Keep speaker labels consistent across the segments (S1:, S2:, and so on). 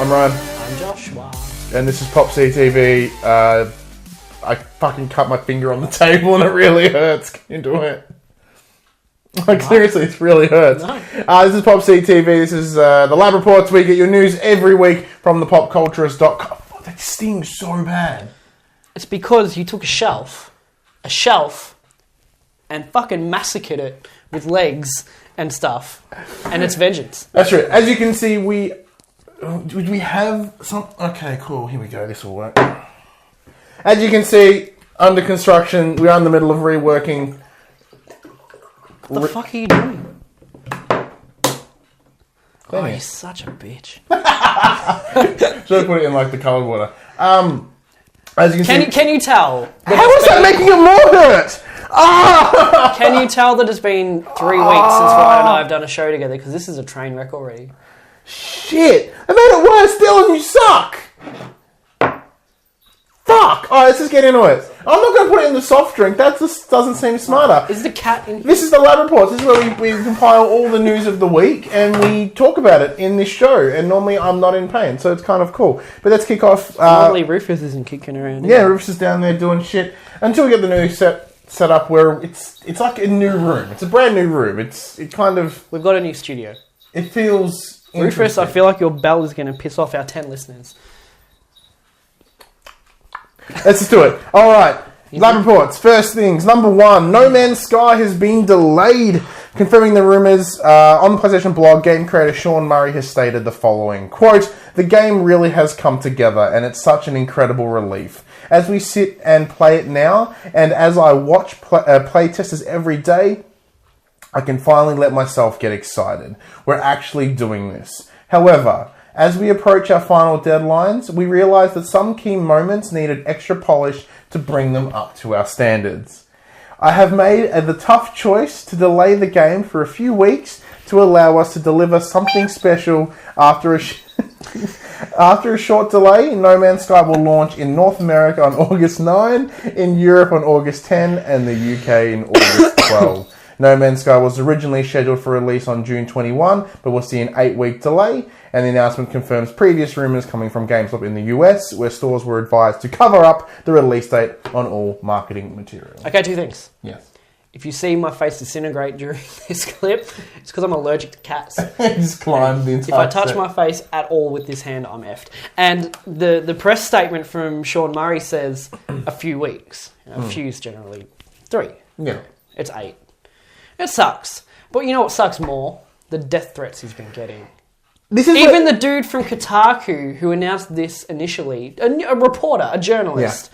S1: I'm Ryan.
S2: I'm Joshua.
S1: And this is Pop CTV. I fucking cut my finger on the table and it really hurts. Can you do it? Like, seriously, it really hurts.
S2: No.
S1: This is Pop CTV. This is the Lab Reports. We get your news every week from thepopculturist.com. Oh, that stings so bad.
S2: It's because you took a shelf, and fucking massacred it with legs and stuff, and it's vengeance.
S1: That's right. As you can see, we have some... Okay, cool. Here we go. This will work. As you can see, under construction, we are in the middle of reworking...
S2: What the fuck are you doing?
S1: Oh,
S2: you're such a bitch.
S1: Should have put it in like the coloured water. As you
S2: Can you tell?
S1: How is that making it more hurt? Ah!
S2: Can you tell that it's been 3 weeks since Ryan and I have done a show together? Because this is a train wreck already.
S1: Shit! I made it worse, Dylan. You suck. Fuck! Alright, let's just get into it. I'm not going to put it in the soft drink. That just doesn't seem smarter.
S2: Is the cat in here?
S1: This is the Lab Reports. This is where we compile all the news of the week and we talk about it in this show. And normally I'm not in pain, so it's kind of cool. But let's kick off.
S2: Normally Rufus isn't kicking around.
S1: Yeah, Rufus is down there doing shit until we get the new set up where it's like a new room. It's a brand new room. It kind of...
S2: We've got a new studio.
S1: It feels...
S2: Rufus, I feel like your bell is going to piss off our 10 listeners.
S1: Let's just do it. All right. Lab Reports. First things. Number 1. No Man's Sky has been delayed. Confirming the rumours, on the PlayStation blog, game creator Sean Murray has stated the following. Quote, "The game really has come together and it's such an incredible relief. As we sit and play it now, and as I watch play testers every day, I can finally let myself get excited. We're actually doing this. However, as we approach our final deadlines, we realise that some key moments needed extra polish to bring them up to our standards. I have made the tough choice to delay the game for a few weeks to allow us to deliver something special after a after a short delay. No Man's Sky will launch in North America on August 9, in Europe on August 10, and the UK in August 12. No Man's Sky was originally scheduled for release on June 21, but will see an 8-week delay, and the announcement confirms previous rumours coming from GameStop in the US, where stores were advised to cover up the release date on all marketing material."
S2: Okay, 2 things.
S1: Yes.
S2: If you see my face disintegrate during this clip, it's because I'm allergic to cats.
S1: Just climbed the entire
S2: If I touch
S1: set.
S2: my face at all with this hand, I'm effed. And the press statement from Sean Murray says a few weeks. A few's generally 3.
S1: Yeah.
S2: It's 8. It sucks. But you know what sucks more? The death threats he's been getting.
S1: This is
S2: Even the dude from Kotaku who announced this initially, a reporter, a journalist,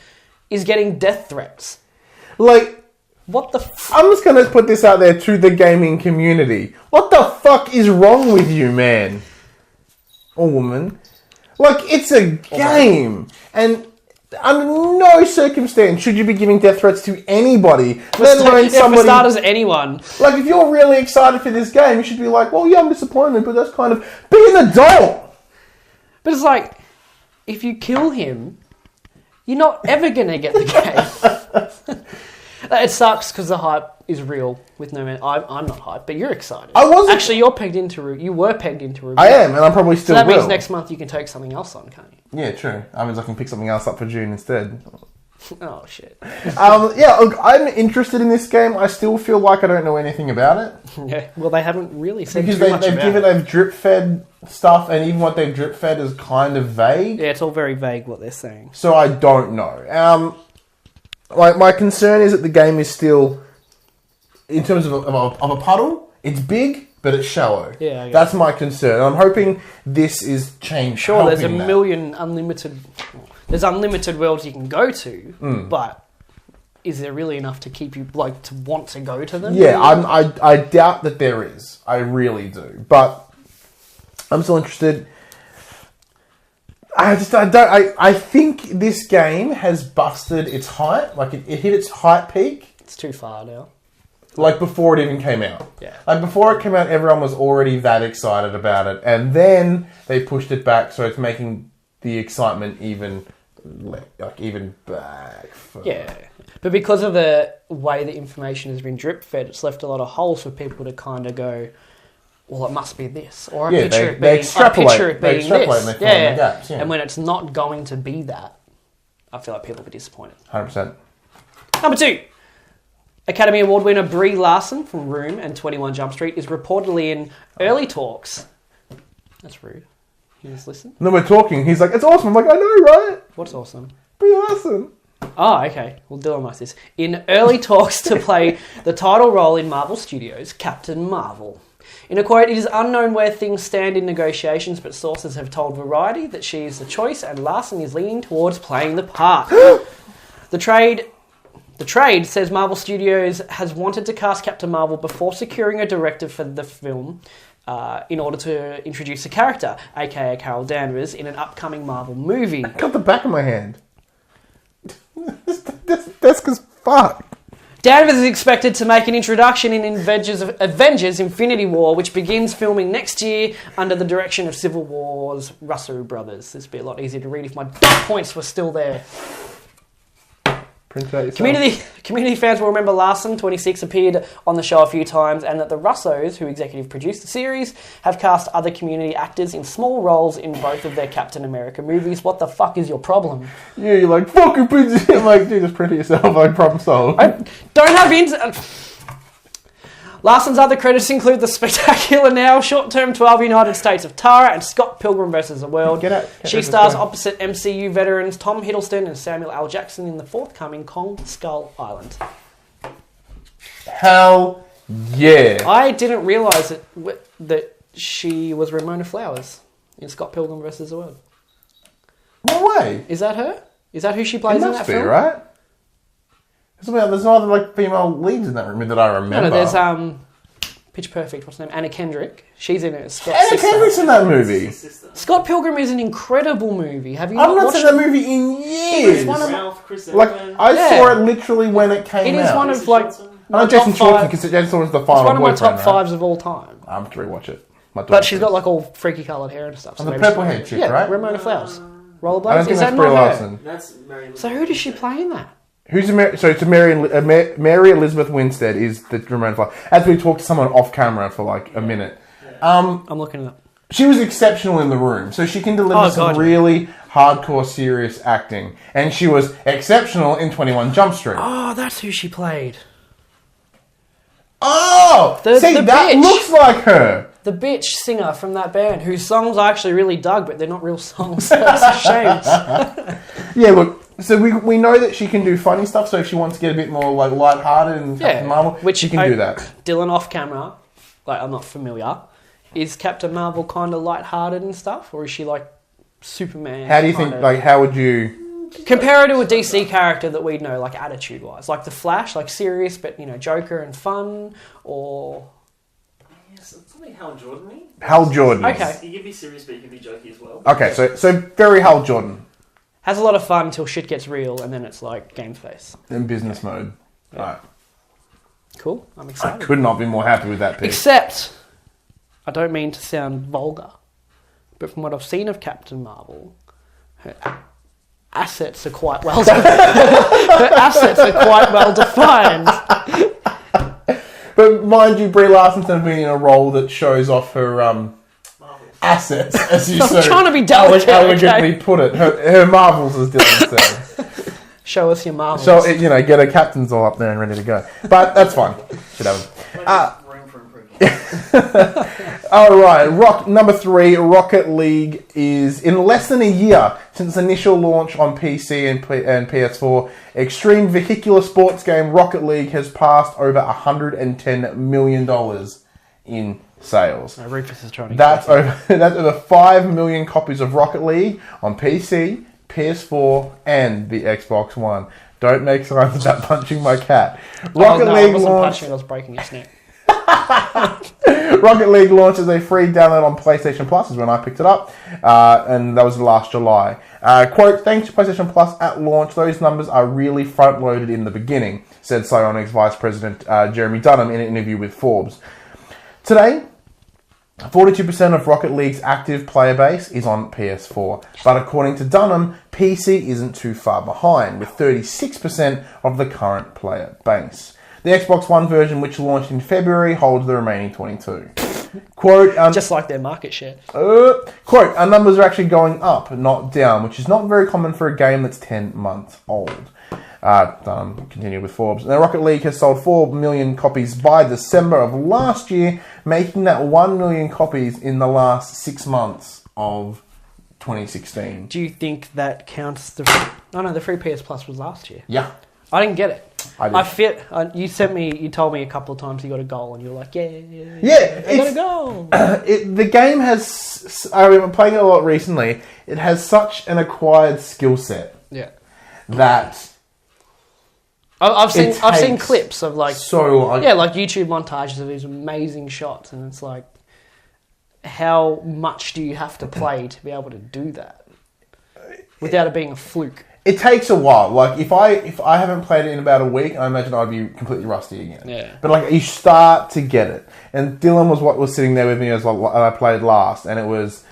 S2: is getting death threats.
S1: Like...
S2: What the
S1: I'm just going to put this out there to the gaming community. What the fuck is wrong with you, man? Or woman. Like, it's a game. And under no circumstance should you be giving death threats to anybody. Let alone somebody...
S2: For starters, anyone.
S1: Like, if you're really excited for this game, you should be like, well, yeah, I'm disappointed, but that's kind of... Be an adult!
S2: But it's like, if you kill him, you're not ever going to get the game. It sucks because the hype is real with No Man. I'm not hyped, but you're excited.
S1: I wasn't.
S2: Actually, you were pegged into Ruby.
S1: I am, and I'm probably still
S2: So that
S1: will.
S2: means next month you can take something else on, can't you?
S1: Yeah, true. That means I can pick something else up for June instead.
S2: Oh, shit.
S1: Yeah, look, I'm interested in this game. I still feel like I don't know anything about it.
S2: Yeah, well, they haven't really said
S1: Because
S2: too much about it.
S1: they've drip-fed stuff, and even what they've drip-fed is kind of vague.
S2: Yeah, it's all very vague what they're saying.
S1: So I don't know. My concern is that the game is still, in terms of a puddle, it's big, but it's shallow.
S2: Yeah, I guess.
S1: That's my concern. I'm hoping this is change.
S2: Sure, there's a
S1: helping that.
S2: million unlimited... There's unlimited worlds you can go to, but is there really enough to keep you, like, to want to go to them?
S1: Yeah, I doubt that there is. I really do. But I'm still interested. I think this game has busted its hype. Like, it hit its hype peak.
S2: It's too far now.
S1: Like, before it even came out.
S2: Yeah.
S1: Like, before it came out, everyone was already that excited about it. And then they pushed it back, so it's making the excitement even back.
S2: Yeah. But because of the way the information has been drip-fed, it's left a lot of holes for people to kind of go, well, it must be this, or I
S1: Yeah,
S2: picture
S1: they
S2: it being,
S1: extrapolate.
S2: I picture it
S1: They
S2: being
S1: extrapolate
S2: this.
S1: and they fill in the gaps, yeah.
S2: And when it's not going to be that, I feel like people will be disappointed.
S1: 100%.
S2: Number 2. Academy Award winner Brie Larson from Room and 21 Jump Street is reportedly in early talks. That's rude. You just listen.
S1: And then we're talking. He's like, it's awesome. I'm like, I know, right?
S2: What's awesome?
S1: Brie Larson.
S2: Oh, okay. Well, Dylan likes this. In early talks to play the title role in Marvel Studios' Captain Marvel. In a quote, it is unknown where things stand in negotiations, but sources have told Variety that she is the choice and Larson is leaning towards playing the part. The trade says Marvel Studios has wanted to cast Captain Marvel before securing a director for the film in order to introduce a character, aka Carol Danvers, in an upcoming Marvel movie.
S1: Got the back of my hand. This desk is fucked.
S2: Danvers is expected to make an introduction in Avengers Infinity War, which begins filming next year under the direction of Civil War's Russo brothers. This would be a lot easier to read if my dot points were still there.
S1: Print out yourself.
S2: Community fans will remember Larson, 26, appeared on the show a few times, and that the Russos, who executive produced the series, have cast other Community actors in small roles in both of their Captain America movies. What the fuck is your problem?
S1: Yeah, you're like, fucking print it. I'm like, dude, just print it yourself. Like, problem solved.
S2: I don't have Larson's other credits include the spectacular now short-term 12 United States of Tara and Scott Pilgrim vs. the World. She stars opposite MCU veterans Tom Hiddleston and Samuel L. Jackson in the forthcoming Kong Skull Island.
S1: Hell yeah.
S2: I didn't realise that she was Ramona Flowers in Scott Pilgrim vs. the World.
S1: No way.
S2: Is that her? Is that who she plays
S1: It
S2: in
S1: must
S2: that
S1: be,
S2: film?
S1: right? There's no other like female leads in that room that I remember.
S2: No, there's Pitch Perfect. What's her name? Anna Kendrick. She's in it. Scott's
S1: Anna
S2: sister.
S1: Kendrick's in that movie.
S2: Scott Pilgrim is an incredible movie. Have you
S1: I've not
S2: watched
S1: seen that movie in years.
S2: It's one of
S3: Ralph, Chris
S1: Like,
S3: Evans.
S1: I saw it literally when it came
S2: It
S1: out.
S2: is one of like
S1: I
S2: my
S1: know Jason
S2: top
S1: Schwartzman
S2: five.
S1: because Jason was the
S2: It's
S1: final
S2: one of my
S1: boyfriend,
S2: top
S1: right?
S2: fives of all time.
S1: I'm to rewatch it.
S2: But she's got like all freaky coloured hair and stuff.
S1: And the
S2: maybe
S1: purple
S2: she-
S1: hair chick,
S2: yeah,
S1: right?
S2: Ramona Flowers.
S1: I don't
S2: Rollerblades.
S1: think
S2: Is
S1: that's
S2: that
S1: Brie
S2: not
S1: Larson.
S3: That's Mary.
S2: her? So who does she play in that?
S1: Who's it's Mary Elizabeth Winstead is the Ramona Flowers. As we talked to someone off camera for like a minute.
S2: I'm looking it up.
S1: She was exceptional in The Room, so she can deliver some really hardcore, serious acting. And she was exceptional in 21 Jump Street.
S2: Oh, that's who she played.
S1: Oh!
S2: The
S1: See, that
S2: bitch.
S1: looks like her.
S2: The bitch singer from that band, whose songs I actually really dug, but they're not real songs. That's a shame.
S1: Yeah, look, so we know that she can do funny stuff, so if she wants to get a bit more like lighthearted and Captain Marvel,
S2: which
S1: she can do that.
S2: Dylan off camera, like I'm not familiar. Is Captain Marvel kind of lighthearted and stuff, or is she like Superman?
S1: How do you think, like, how would you...
S2: Compare her to a DC character that we know, like attitude-wise, like the Flash, like serious but Joker and fun, or
S3: Yes, it's something Hal Jordan.
S1: Hal Jordan.
S2: Okay.
S3: He can be serious, but he can be jokey as well.
S1: Okay, so very Hal Jordan.
S2: has a lot of fun until shit gets real, and then it's like game face.
S1: In business mode. Right.
S2: Cool, I'm
S1: I
S2: excited.
S1: could not be more happy with that pick.
S2: Except, I don't mean to sound vulgar, but from what I've seen of Captain Marvel, her assets are quite well. Her assets are quite well defined.
S1: But mind you, Brie Larson's going to be in a role that shows off her assets, as you
S2: I'm
S1: so
S2: trying to be delicate,
S1: elegantly
S2: okay?
S1: put it. Her marvels, as Dylan said.
S2: Show us your marvels.
S1: So, get her captains all up there and ready to go. But that's fine. Should have them.
S3: Room for improvement.
S1: All right, number 3, Rocket League is in less than a year since initial launch on PC and PS4. Extreme vehicular sports game Rocket League has passed over $110 million in sales.
S2: Rufus is trying to.
S1: That's over 5 million copies of Rocket League on PC, PS4, and the Xbox One. Don't make signs about punching my cat. Rocket
S2: I
S1: League
S2: wasn't
S1: launched.
S2: punching, I was breaking its neck.
S1: Rocket League launches a free download on PlayStation Plus, is when I picked it up, and that was last July. Quote, thanks to PlayStation Plus at launch, those numbers are really front-loaded in the beginning, said Psyonix Vice President Jeremy Dunham in an interview with Forbes. Today, 42% of Rocket League's active player base is on PS4, but according to Dunham, PC isn't too far behind, with 36% of the current player base. The Xbox One version, which launched in February, holds the remaining 22%. Quote,
S2: Just like their market share.
S1: quote, our numbers are actually going up, not down, which is not very common for a game that's 10 months old. Continue with Forbes. Now, Rocket League has sold 4 million copies by December of last year, making that 1 million copies in the last 6 months of 2016.
S2: Do you think that counts the... Oh, no, the free PS Plus was last year.
S1: Yeah.
S2: I didn't get it.
S1: I did.
S2: You told me a couple of times you got a goal and you were like, yeah,
S1: Yeah,
S2: I got a goal.
S1: The game has... I've been playing it a lot recently. It has such an acquired skill set
S2: Yeah.
S1: that...
S2: I've seen clips of like like YouTube montages of these amazing shots, and it's like, how much do you have to play to be able to do that without it being a fluke?
S1: It takes a while. Like if I haven't played it in about a week, I imagine I'd be completely rusty again.
S2: Yeah.
S1: But like you start to get it, and Dylan was sitting there with me as I played last, and it was.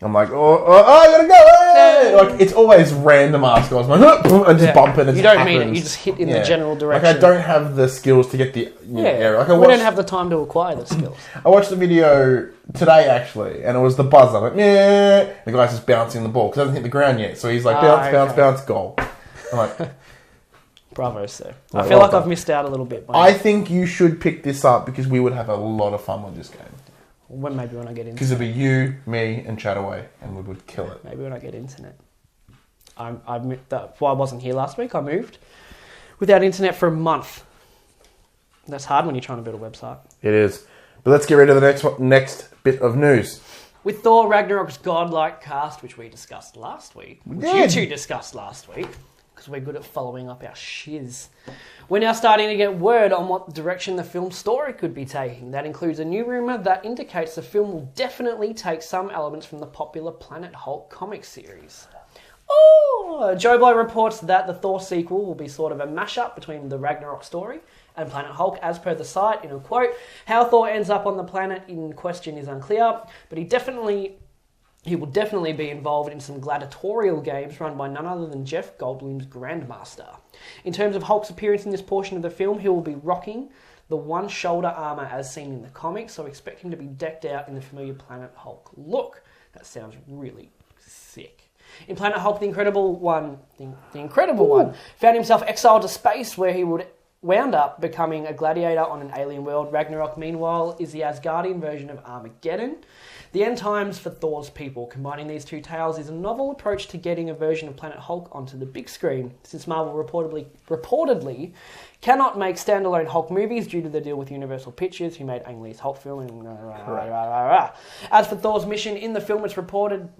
S1: I'm like, I gotta go! Hey! Like, it's always random ass goals. I'm like, and just bump it. And
S2: you don't mean it. You just hit in the general direction.
S1: Like, I don't have the skills to get the area. Like,
S2: we don't have the time to acquire the skills.
S1: I watched the video today, actually, and it was the buzzer. Like, yeah. The guy's just bouncing the ball because it hasn't hit the ground yet. So he's like, bounce, goal. I'm like...
S2: Bravo, sir. I feel like I've missed out a little bit.
S1: I think you should pick this up because we would have a lot of fun with this game.
S2: Maybe when I get internet.
S1: Because it'd be you, me, and Chataway, and we would kill it.
S2: Maybe when I get internet. That's why I wasn't here last week. I moved without internet for a month. That's hard when you're trying to build a website.
S1: It is. But let's get rid of the next bit of news.
S2: With Thor Ragnarok's godlike cast, which we discussed last week, which you two discussed last week, because we're good at following up our shiz. We're now starting to get word on what direction the film's story could be taking. That includes a new rumour that indicates the film will definitely take some elements from the popular Planet Hulk comic series. Oh! Joe Blow reports that the Thor sequel will be sort of a mashup between the Ragnarok story and Planet Hulk, as per the site, in a quote. How Thor ends up on the planet in question is unclear, but he will definitely be involved in some gladiatorial games run by none other than Jeff Goldblum's Grandmaster. In terms of Hulk's appearance in this portion of the film, he will be rocking the one-shoulder armour as seen in the comics, so expect him to be decked out in the familiar Planet Hulk look. That sounds really sick. In Planet Hulk, the Incredible One found himself exiled to space, where he would wound up becoming a gladiator on an alien world. Ragnarok, meanwhile, is the Asgardian version of Armageddon. The end times for Thor's people. Combining these two tales is a novel approach to getting a version of Planet Hulk onto the big screen, since Marvel reportedly cannot make standalone Hulk movies due to the deal with Universal Pictures, who made Ang Lee's Hulk film. As for Thor's mission in the film, it's reported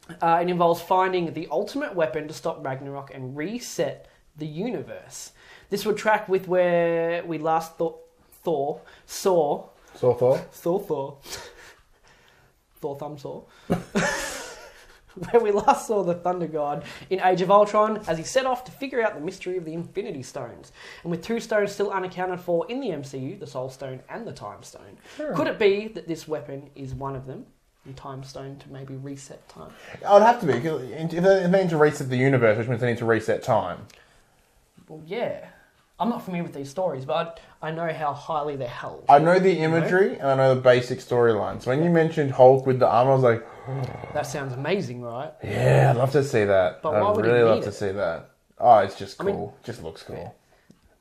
S2: it involves finding the ultimate weapon to stop Ragnarok and reset the universe. This would track with where we last Thor thumb saw. Where we last saw the Thunder God in Age of Ultron as he set off to figure out the mystery of the Infinity Stones. And with two stones still unaccounted for in the MCU, the Soul Stone and the Time Stone, could it be that this weapon is one of them? And Time Stone to maybe reset time?
S1: Oh, it'd have to be, because if they need to reset the universe, which means they need to reset time.
S2: Well, yeah. I'm not familiar with these stories, but I know how highly they're held.
S1: I know the imagery, and I know the basic storyline. So when you mentioned Hulk with the armor, I was like...
S2: That sounds amazing, right?
S1: Yeah, I'd love to see that.
S2: But why
S1: I'd
S2: would
S1: really
S2: he
S1: love
S2: need
S1: to
S2: it?
S1: see that. Oh, it's just cool.
S2: I mean,
S1: just looks cool.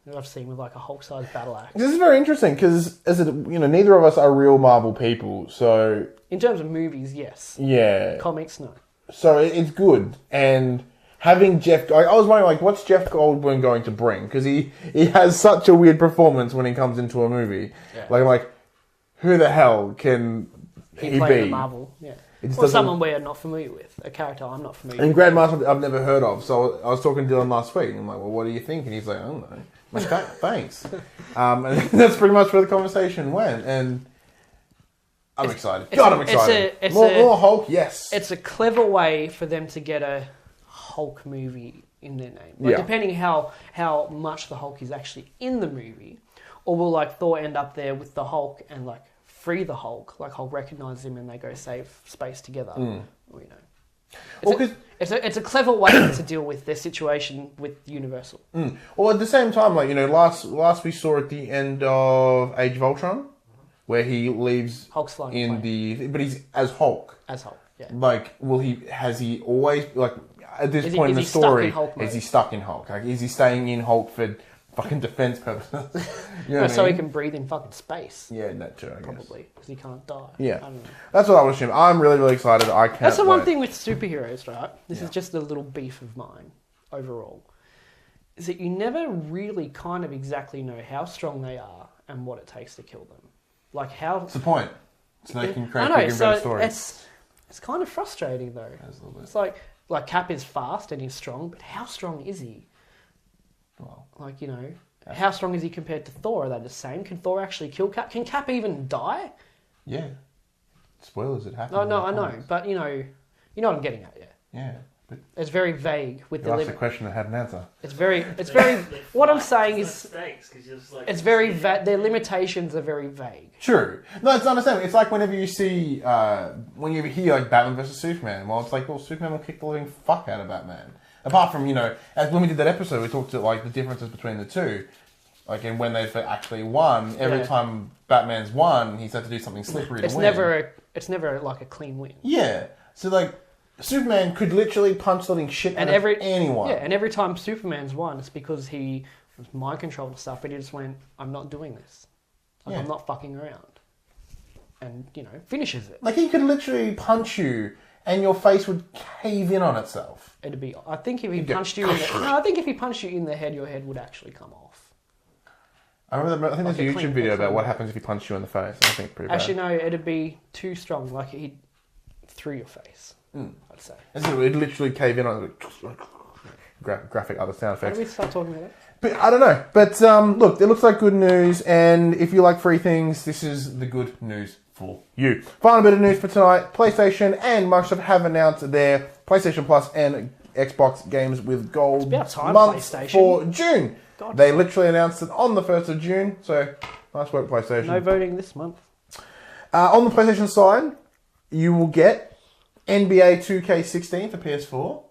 S2: Yeah. I've seen with like a Hulk-sized battle axe.
S1: This is very interesting, because neither of us are real Marvel people, so...
S2: In terms of movies, yes.
S1: Yeah.
S2: Comics, no.
S1: So it's good, and... Having Jeff... I was wondering, like, what's Jeff Goldblum going to bring? Because he has such a weird performance when he comes into a movie. Yeah. Like, I'm like, who the hell can he
S2: played
S1: be?
S2: Marvel, yeah. Or someone we're not familiar with. A character I'm not familiar with.
S1: And Grandmaster I've never heard of. So I was talking to Dylan last week, and I'm like, well, what do you think? And he's like, I don't know. I'm like, thanks. And that's pretty much where the conversation went, and... I'm excited. I'm excited. More Hulk, yes.
S2: It's a clever way for them to get a Hulk movie in their name. Like, depending how much the Hulk is actually in the movie, or will like Thor end up there with the Hulk and like free the Hulk, like Hulk recognizes him and they go save space together. It's a clever way to deal with their situation with Universal.
S1: Well, at the same time, like last we saw at the end of Age of Ultron, where he leaves
S2: Hulk's flying
S1: in
S2: plane.
S1: but he's as Hulk.
S2: As Hulk, yeah.
S1: Like, has he always, like, at this
S2: Is he-
S1: point in
S2: is
S1: the
S2: he stuck
S1: story,
S2: in Hulk mode?
S1: is he stuck in Hulk? Like, is he staying in Hulk for fucking defense purposes? You know what I
S2: So he
S1: mean?
S2: can breathe in fucking space.
S1: Yeah, that too, I guess.
S2: Probably, because he can't die.
S1: Yeah.
S2: I don't know.
S1: That's what I would assume. I'm really, really excited. I can't
S2: That's the one
S1: wait.
S2: thing with superheroes, right? This
S1: Yeah.
S2: is just a little beef of mine overall. Is that you never really kind of exactly know how strong they are and what it takes to kill them. Like how...
S1: What's the point? So they can create
S2: I know,
S1: bigger and better
S2: so
S1: stories.
S2: it's kind of frustrating though.
S1: That's a little bit.
S2: It's like Cap is fast and he's strong, but how strong is he?
S1: Well,
S2: Like, you know, how strong is he compared to Thor? Are they the same? Can Thor actually kill Cap? Can Cap even die?
S1: yeah. Spoilers, it happens.
S2: No,
S1: in
S2: no,
S1: the
S2: I know,
S1: comics.
S2: but you know what I'm getting at, yeah.
S1: Yeah. But
S2: It's very vague with
S1: you
S2: the
S1: asked a
S2: limit.
S1: question that had an answer.
S2: It's very. What I'm saying is,
S3: Stakes, 'cause you're just like,
S2: it's very. Their limitations are very vague.
S1: True. No, it's understandable. It's like whenever you see, when you hear like Batman versus Superman, well, it's like, well, Superman will kick the living fuck out of Batman. Apart from, as when we did that episode, we talked to like the differences between the two. Like, and when they've actually won, every
S2: Yeah.
S1: time Batman's won, he's had to do something slippery to
S2: It's
S1: win.
S2: It's never like a clean win.
S1: Yeah. So, like, Superman could literally punch the living shit out of anyone.
S2: Yeah, and every time Superman's won, it's because he was mind controlled and stuff, but he just went, "I'm not doing this. Like,
S1: Yeah.
S2: I'm not fucking around," and finishes it.
S1: Like, he could literally punch you, and your face would cave in on itself.
S2: It'd be. I think if he
S1: You'd get
S2: punched you, I think if he punched you in the head, your head would actually come off.
S1: I think there's
S2: Like
S1: a
S2: a
S1: YouTube
S2: clean
S1: video
S2: hit.
S1: about what happens if he punches you in the face. I think it's pretty bad.
S2: Actually, no, it'd be too strong. Like he'd through your face. I'd say.
S1: It'd literally cave in on it. Graphic other sound
S2: How
S1: effects.
S2: do we start talking about it?
S1: But I don't know. But look, it looks like good news. And if you like free things, this is the good news for you. Final bit of news for tonight. PlayStation and Microsoft have announced their PlayStation Plus and Xbox games with gold
S2: It's about time,
S1: months
S2: PlayStation.
S1: for June.
S2: God.
S1: They literally announced it on the 1st of June. So nice work, PlayStation.
S2: No voting this month.
S1: On the PlayStation side, you will get NBA 2K16 for PS4.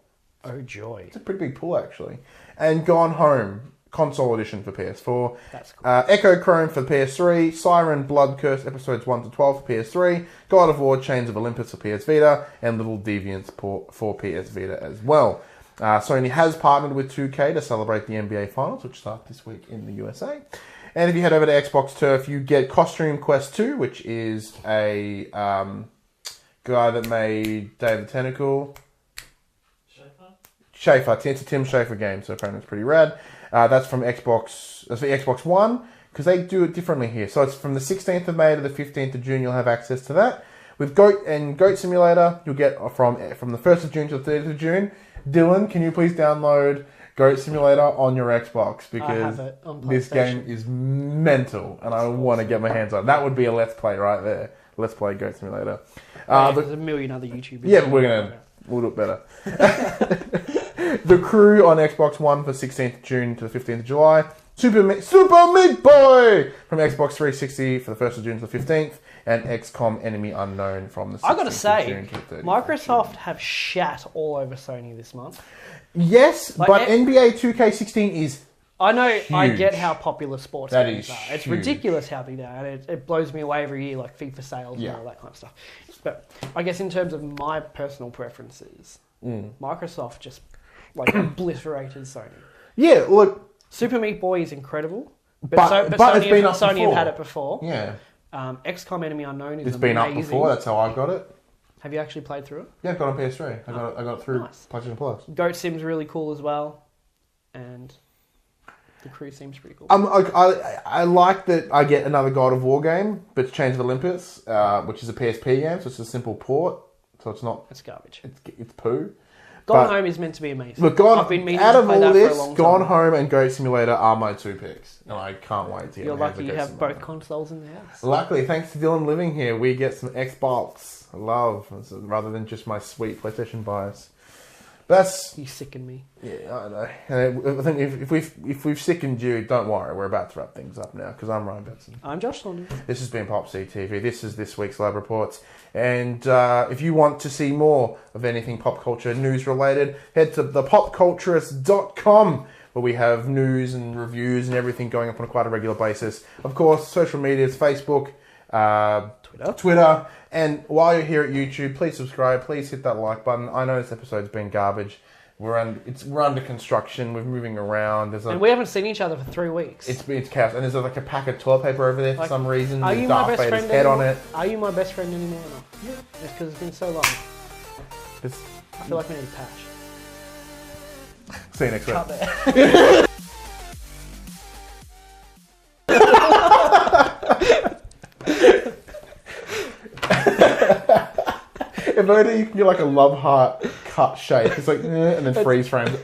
S2: Oh joy!
S1: It's a pretty big pull, actually. And Gone Home console edition for PS4.
S2: That's cool.
S1: Echo Chrome for PS3. Siren Blood Curse episodes 1 to 12 for PS3. God of War Chains of Olympus for PS Vita. And Little Deviants for PS Vita as well. Sony has partnered with 2K to celebrate the NBA Finals, which start this week in the USA. And if you head over to Xbox Turf, you get Costume Quest 2, which is a guy that made Day of the Tentacle. Schafer. It's a Tim Schafer game, so apparently it's pretty rad. That's from Xbox. That's for Xbox One, because they do it differently here. So it's from the 16th of May to the 15th of June. You'll have access to that. With Goat Simulator, you'll get from the 1st of June to the 30th of June. Dylan, can you please download Goat Simulator on your Xbox? Because
S2: have it on
S1: this game
S2: PlayStation.
S1: is mental, and I want to get my hands on it. That would be a Let's Play right there. Let's Play Goat Simulator.
S2: There's a million other YouTubers.
S1: Yeah, but we'll do it better. The Crew on Xbox One for 16th June to the 15th of July. Super Meat Boy from Xbox 360 for the 1st of June to the 15th. And XCOM Enemy Unknown from the 16th
S2: I gotta
S1: of
S2: say,
S1: June to the 30th.
S2: Microsoft have shat all over Sony this month.
S1: Yes,
S2: Like,
S1: but NBA 2K16 is...
S2: I know, I
S1: Huge.
S2: get how popular sports
S1: That
S2: games
S1: is
S2: are. It's
S1: huge.
S2: ridiculous how big they are, and it blows me away every year, like FIFA sales
S1: Yeah.
S2: and all that kind of stuff. But I guess in terms of my personal preferences, Microsoft just obliterated Sony.
S1: Yeah, look...
S2: Super Meat Boy is incredible,
S1: But
S2: Sony,
S1: it's been up
S2: Sony
S1: before.
S2: have had it before.
S1: Yeah,
S2: XCOM Enemy Unknown is
S1: it's
S2: amazing.
S1: been up before. That's how I got it.
S2: Have you actually played through it?
S1: Yeah, I got it on PS3. I got it through
S2: Nice.
S1: PlayStation Plus.
S2: Goat Sim's really cool as well, and The Crew seems pretty cool.
S1: I like that I get another God of War game, but it's Chains of Olympus, which is a PSP game, so it's a simple port. So it's not...
S2: It's garbage.
S1: It's poo.
S2: Gone
S1: but-
S2: Home is meant to be amazing.
S1: Look,
S2: I've been meaning
S1: out
S2: to
S1: of
S2: play
S1: all
S2: that for a
S1: this,
S2: long
S1: Gone
S2: time.
S1: Home and Goat Simulator are my two picks. And I can't wait to get
S2: You're
S1: my hands
S2: lucky
S1: on
S2: you
S1: Goat
S2: have
S1: Simulator.
S2: both consoles in the house.
S1: Luckily, thanks to Dylan living here, we get some Xbox love rather than just my sweet PlayStation bias. That's...
S2: You sicken me.
S1: Yeah, I know. And I think if we've sickened you, don't worry. We're about to wrap things up now because I'm Ryan Benson.
S2: I'm Josh Saunders.
S1: This has been Pop CTV. This is this week's Lab Reports. And if you want to see more of anything pop culture news related, head to thepopculturist.com where we have news and reviews and everything going up on quite a regular basis. Of course, social medias, Facebook, Twitter. And while you're here at YouTube, please subscribe. Please hit that like button. I know this episode's been garbage. We're under construction. We're moving around.
S2: And we haven't seen each other for 3 weeks.
S1: It's chaos. And there's like a pack of toilet paper over there for some reason.
S2: Are
S1: There's
S2: you my
S1: Darth
S2: best
S1: Vader's
S2: friend
S1: head
S2: anymore?
S1: on it.
S2: Are you my best friend anymore or not? Yeah. It's because it's been so long. I feel like we need a patch.
S1: See you next week.
S2: Cut there.
S1: If only you can get like a love heart cut shape. It's like, and then freeze frames.